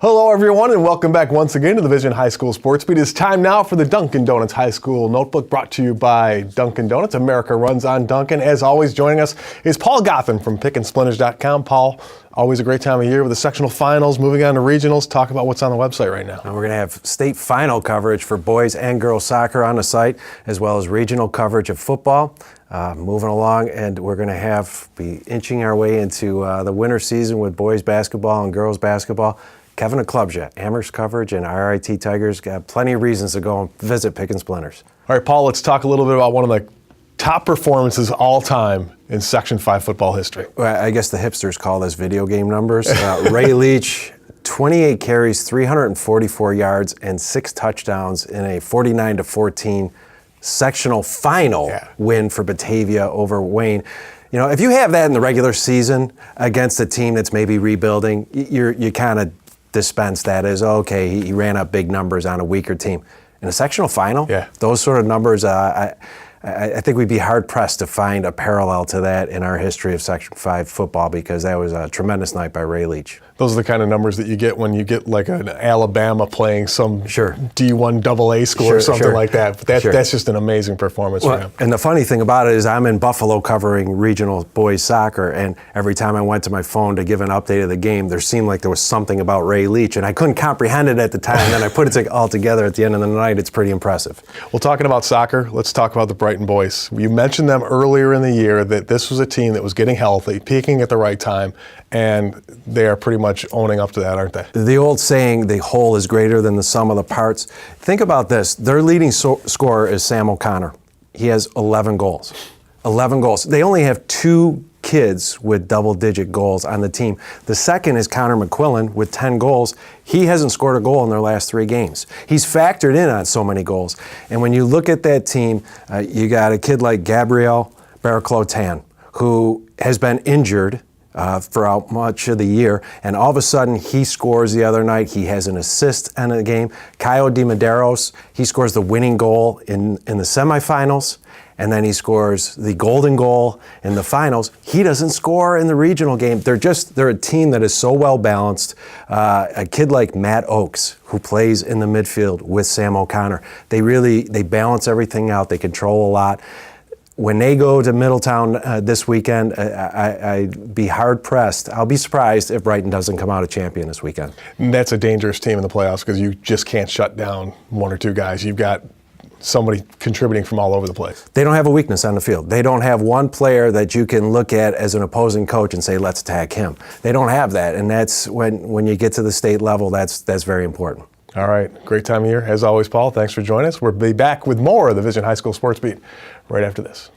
Hello everyone and welcome back once again to the Vision High School Sports Beat. It's time now for the Dunkin' Donuts High School Notebook, brought to you by Dunkin' Donuts. America runs on Dunkin'. As always, joining us is Paul Gotham from PickinSplinters.com. Paul, always a great time of year with the sectional finals, moving on to regionals. Talk about what's on the website right now. And we're going to have state final coverage for boys and girls soccer on the site, as well as regional coverage of football. Moving along, and we're going to be inching our way into the winter season with boys basketball and girls basketball. Kevin at Clubs yet. Amherst coverage and RIT Tigers got plenty of reasons to go and visit Pickin Splinters. All right, Paul, let's talk a little bit about one of the top performances all time in Section 5 football history. Well, I guess the hipsters call this video game numbers. Ray Leach, 28 carries, 344 yards, and 6 touchdowns in a 49-14 sectional final win for Batavia over Wayne. You know, if you have that in the regular season against a team that's maybe rebuilding, you kind of dispense that as, okay, he ran up big numbers on a weaker team. In a sectional final, those sort of numbers, I think we'd be hard-pressed to find a parallel to that in our history of Section 5 football, because that was a tremendous night by Ray Leach. Those are the kind of numbers that you get when you get like an Alabama playing some D1 AA school or something like that. But that's just an amazing performance for him. And the funny thing about it is I'm in Buffalo covering regional boys soccer, and every time I went to my phone to give an update of the game, there seemed like there was something about Ray Leach, and I couldn't comprehend it at the time. And then I put it all together at the end of the night. It's pretty impressive. Well, talking about soccer, let's talk about the Brighton Boys. You mentioned them earlier in the year, that this was a team that was getting healthy, peaking at the right time, and they are pretty much owning up to that, aren't they? The old saying, the whole is greater than the sum of the parts. Think about this. Their leading scorer is Sam O'Connor. He has 11 goals. 11 goals. They only have 2 kids with double-digit goals on the team. The second is Connor McQuillan with 10 goals. He hasn't scored a goal in their last 3 games. He's factored in on so many goals. And when you look at that team, you got a kid like Gabriel Barraclotan, who has been injured throughout much of the year, and all of a sudden he scores the other night. He has an assist in the game. Caio de Medeiros, he scores the winning goal in the semifinals, and then he scores the golden goal in the finals. He doesn't score in the regional game. They're a team that is so well balanced. A kid like Matt Oakes, who plays in the midfield with Sam O'Connor, they balance everything out. They control a lot. When they go to Middletown this weekend, I'd be hard-pressed. I'll be surprised if Brighton doesn't come out a champion this weekend. And that's a dangerous team in the playoffs, because you just can't shut down 1 or 2 guys. You've got somebody contributing from all over the place. They don't have a weakness on the field. They don't have one player that you can look at as an opposing coach and say, let's attack him. They don't have that, and that's when you get to the state level, that's very important. All right, great time of year. As always, Paul, thanks for joining us. We'll be back with more of the Vision High School Sports Beat right after this.